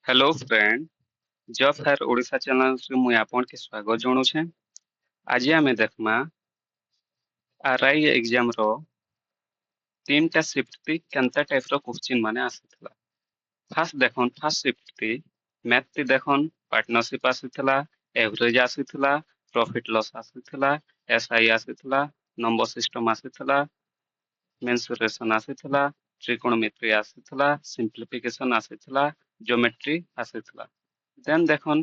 Hello friend, जब फेर Odisha channel रे मुई आपन के स्वागत जणुछे। आज आमे देखमा आरआई एग्जाम रो तीनटा शिफ्ट थी केनता टाइप रो क्वेश्चन माने आसीथला। फर्स्ट शिफ्ट थी मैथ थी देखन पार्टनरशिप आसीथला, एवरेज आसीथला, प्रॉफिट लॉस आसीथला, एसआई आसीथला, नंबर सिस्टम आसीथला, मेंसुरेशन आसीथला, ट्रिकोनोमेट्री आसीथला, सिंप्लिफिकेशन आसीथला, ज्योमेट्री आसीथला। देन देखन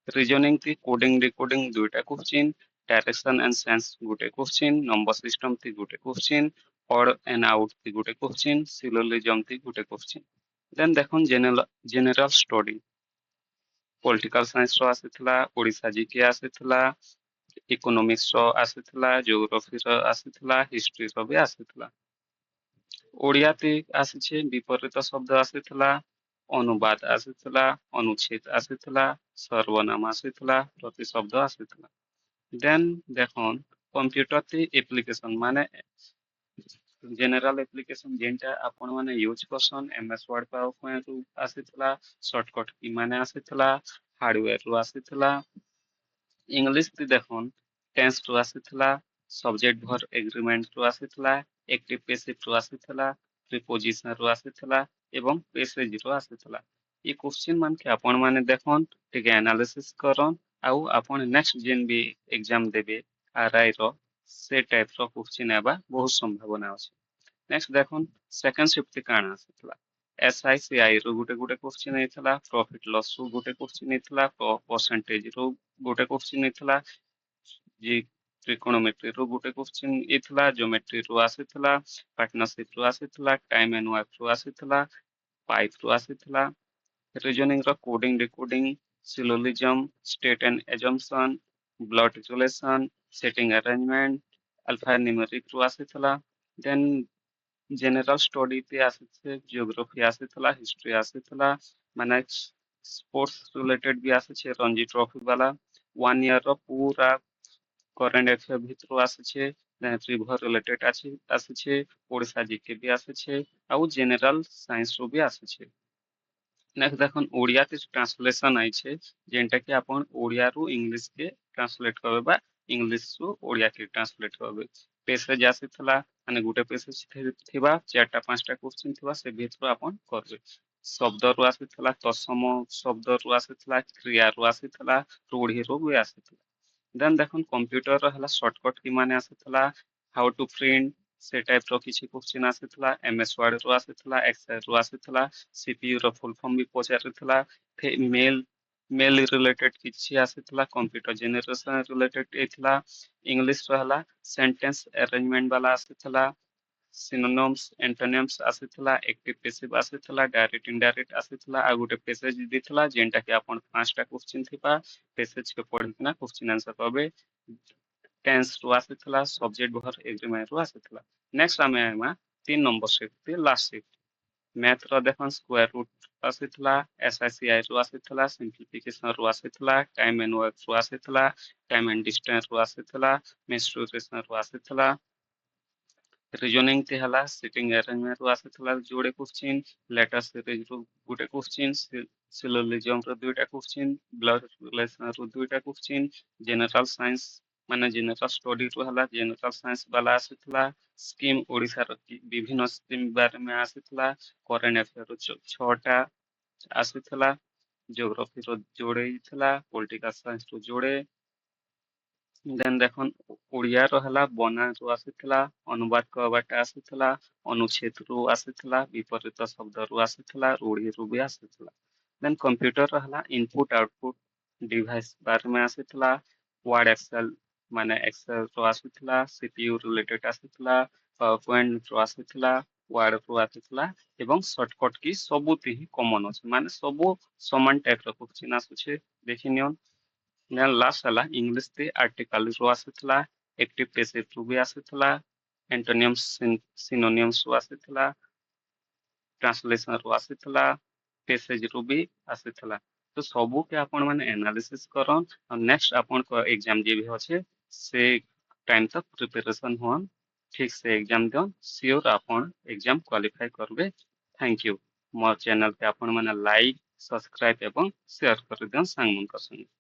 রিজনিং তি কোডিং ডিকোডিং দুইটা কোশ্চিন, ডাইরেকশন এন্ড সেন্স গোটে কোশ্চিন, নম্বর সিস্টম তি গোটে কোশ্চিন, অড এন্ড আউট তি গোটে কোশ্চিন, সিলোজিজম তি গোটে কোশ্চিন। দেন দেখুন জেনারেল স্টডি পলিটিকাল সায়েন্স ର ଆସିଥିଲା, ଓଡ଼ିଶା ଜିକେ ଆସିଥିଲା, ଇକୋନୋମିକ୍ସ ର ଆସିଥିଲା, ଜିଓଗ୍ରାଫି ର ଆସିଥିଲା, ହିଷ୍ଟ୍ରି ର ବି ଆସିଥିଲା। ଓଡ଼ିଆତି ଆସିଛି ବିପରୀତ ଶବ୍ଦ ଆସିଥିଲା, ଅନୁବାଦ ଆସିଥିଲା, ଅନୁଚ୍ଛେଦ ଆସିଥିଲା, ସର୍ବନାମ ଆସିଥିଲା, ପ୍ରତିଶବ୍ଦ ଆସିଥିଲା। ଦେନ୍ ଦେଖନ୍ କମ୍ପ୍ୟୁଟର ତି ଆପ୍ଲିକେସନ ମାନେ ଜେନେରାଲ ଆପ୍ଲିକେସନ ଯେନ୍ଟା ଆପଣ ମାନେ ୟୁଜ କରସନ୍ ଏମଏସ୍ ୱାର୍ଡ ପାୱାର ପଏଣ୍ଟ ରୁ ଆସିଥିଲା, ସର୍ଟକଟ କି ମାନେ ଆସିଥିଲା, ହାର୍ଡୱେର ରୁ ଆସିଥିଲା। इंग्लिश ती देखुन टेंस ରୁ ଆସିଥିଲା, ସବଜେକ୍ଟ ଭର ଏଗ୍ରିମେଣ୍ଟ ରୁ ଆସିଥିଲା, ଏକ୍ଟିଭ ପେସିଭ ରୁ ଆସିଥିଲା, ପ୍ରିପୋଜିସନ ରୁ ଆସିଥିଲା ଏବଂ ପେସେଜ ରୁ ଆସିଥିଲା। এই কোশ্চিন মানকে আপন মানে দেখুন টিকে এনালিসিস করন ଆଉ ଆପଣ ନେକ୍ସଟ ଯେନ୍ ବି ଏକ୍ଜାମ ଦେବେ ଆରଆଇ ର ସେ ଟାଇପ ର କୋଶ୍ଚିନ୍ ହେବା ବହୁତ ସମ୍ଭାବନା ଅଛି। ନେକ୍ସଟ ଦେଖୁନ୍ ସେକେଣ୍ଡ ଶିଫ୍ଟ କାଣା ଆସିଥିଲା। एसआईसीआई ରୁ ଗୋଟେ କୋଶ୍ଚିନ୍ ହେଇଥିଲା, ପ୍ରଫିଟ ଲସ୍ ରୁ ଗୋଟେ କୋଶ୍ଚିନ୍ ହେଇଥିଲା, ପରସେଣ୍ଟେଜ ରୁ ଗୋଟେ କୋଶ୍ଚିନ୍ ହେଇଥିଲା, ଯେ ଟ୍ରିକୋନୋମେଟ୍ରି ରୁ ଗୋଟେ କୋଶ୍ଚିନ୍ ହେଇଥିଲା, ଜିଓମେଟ୍ରି ରୁ ଆସିଥିଲା, ପାର୍ଟନରशिप ରୁ ଆସିଥିଲା, ଟାଇମ ଏଣ୍ଡ ୱାର୍କ ରୁ ଆସିଥିଲା, ପାଇପ ରୁ ଆସିଥିଲା। ରିଜନିଂ ର coding decoding, syllogism, statement and assumption, blood relation, seating arrangement, alpha numeric ରୁ ଆସିଥିଲା। ଦେନ୍ ଜେନେରାଲ ଷ୍ଟଡି ତି ଆସିছে, ଜିଓଗ୍ରାଫି ଆସିଥିଲା, ହିଷ୍ଟ୍ରି ଆସିଥିଲା, ମାନେ ସ୍ପୋର୍ଟସ ରିଲେटेड ବି ଆସିছে, ରଞ୍ଜି ଟ୍ରଫି वाला 1 ଇୟର ର पूरा କରେଣ୍ଟ ଆଫେୟାର ଭିତରୁ ଆସିছে। ରିଭର ରିଲେटेड ଆସିছে, ଓଡ଼ିଶା ଜିକେ ବି ଆସିছে ଆଉ ଜେନେରାଲ ସାଇନ୍ସ ରୁ ବି ଆସିছে। नेक्स्ट देखन ओडिया के ट्रांसलेशन आइछे जेंटा कि अपन ओडिया रु इंग्लिश के ट्रांसलेट करबे बा इंग्लिश रु ओडिया के ट्रांसलेट करबे। पेसेज आसीथला माने गुटे पेसेज थिबा चारटा पांचटा क्वेश्चन थिबा से भितरु अपन करबे। शब्द रु आसीथला, तत्सम शब्द रु आसीथला, क्रिया रु आसीथला, रूढ़ी रु भी आसीथला। देन देखन कंप्यूटर रो हला शॉर्टकट की माने आसीथला, हाउ टू प्रिंट से टाइप रो किछि क्वेश्चन आसीथला, एमएस वर्ड रो आसीथला, एक्सेल रो आसीथला, सीपीयू रो फुल फॉर्म भी पचारिथला, फे मेल रिलेटेड किछि आसीथला, कंप्यूटर जनरेशन रिलेटेड एथला। इंग्लिश रो हला सेंटेंस अरेंजमेंट वाला आसीथला, सिनोनिम्स एंटोनिम्स आसीथला, एक्टिव पैसिव आसीथला, डायरेक्ट इनडायरेक्ट आसीथला आ गुटे पैसेज दिथला जेंटा कि आपण पांचटा क्वेश्चन थिबा पैसेज के पढ़िकिना क्वेश्चन आंसर करबे। टेंस ରୁ ଆସିଥିଲା, ସବଜେକ୍ଟ ଭର ଏଗ୍ରିମେଣ୍ଟ ରୁ ଆସିଥିଲା। ନେକ୍ସଟ ଆମେ ଆଇମା 3 number shift last shift math ର ଦେଖନ୍ ସ୍କ୍ୱାର ରୁଟ ଆସିଥିଲା, ଏସଆଇସିଆଇ ରୁ ଆସିଥିଲା, ସିମ୍ପ୍ଲିଫିକେସନ ରୁ ଆସିଥିଲା, ଟାଇମ ଏଣ୍ଡ ୱାର୍କ ରୁ ଆସିଥିଲା, ଟାଇମ ଏଣ୍ଡ ଡିଷ୍ଟାନ୍ସ ରୁ ଆସିଥିଲା, ମେନ୍ସୁରେସନ ରୁ ଆସିଥିଲା। ରିଜନିଂ ti ହେଲା ସିଟିଂ ଆରେଞ୍ଜମେଣ୍ଟ ରୁ ଆସିଥିଲା ଯୋଡେ क्वेश्चन, लेटर सीरीज ରୁ ଗୋଟେ क्वेश्चन, सिलोजिज्म ରୁ ଦୁଇଟା क्वेश्चन, ब्लड रिलेशन ରୁ ଦୁଇଟା क्वेश्चन, जनरल साइंस ମାନେ जनरल स्टडी ରୁ ହେଲା जनरल साइंस वाला ଆସିଥିଲା। स्कीम ओडिशा ର ବିଭିନ୍ନ स्कीम बारे में ଆସିଥିଲା। करेंट अफेयर ରୁ 6ଟା ଆସିଥିଲା। जियोग्राफी रो जोड़े ଥିଲା, पॉलिटिकल साइंस रो जोड़े। देन देखन ओडिया रो हला बना ରୁ ଆସିଥିଲା, ଅନୁବାଦ କରବାଟା ଆସିଥିଲା, ଅନୁଚ୍ଛେଦ ରୁ ଆସିଥିଲା, ବିପରୀତ ଶବ୍ଦ ରୁ ଆସିଥିଲା, रूढ़ी ରୁ ବି ଆସିଥିଲା। देन कंप्यूटर रो हला इनपुट आउटपुट डिवाइस बारे में ଆସିଥିଲା, वर्ड एक्सेल माने एक्सेल रो ଆସିଥିଲା, सीपीयू रिलेटेड ଆସିଥିଲା, पावर पॉइंट रो ଆସିଥିଲା, वर्ड ରୁ ଆସିଥିଲା ଏବଂ शॉर्टकट की ସବୁତି ହିଁ कॉमन ଅଛି ମାନେ ସବୁ ସମାନ ଟାଇପ ର क्वेश्चन ଆସୁଛି ଦେଖିନିଅନ୍। ଦେନ୍ ଲାଷ୍ଟ ହେଲା ଇଂଲିଶ ତି ଆର୍ଟିକଲ ରୁ ଆସିଥିଲା, एक्टिव पैसिव ରୁ ବି ଆସିଥିଲା, एंटोनिम्स सिनोनिम्स ରୁ ଆସିଥିଲା, ट्रांसलेशन ରୁ ଆସିଥିଲା, पैसेज ରୁ ବି ଆସିଥିଲା। ତ ସବୁ के आपण माने एनालिसिस करन और नेक्स्ट आपण को एग्जाम जे भी होचे से टाइम तक प्रिपरेशन होन, ठीक से एग्जाम देन श्योर आपण एग्जाम क्वालिफाई करबे। Thank you. मोर चैनल पे आपण माने लाइक सब्सक्राइब एवं शेयर कर दियन सांग मन संगे।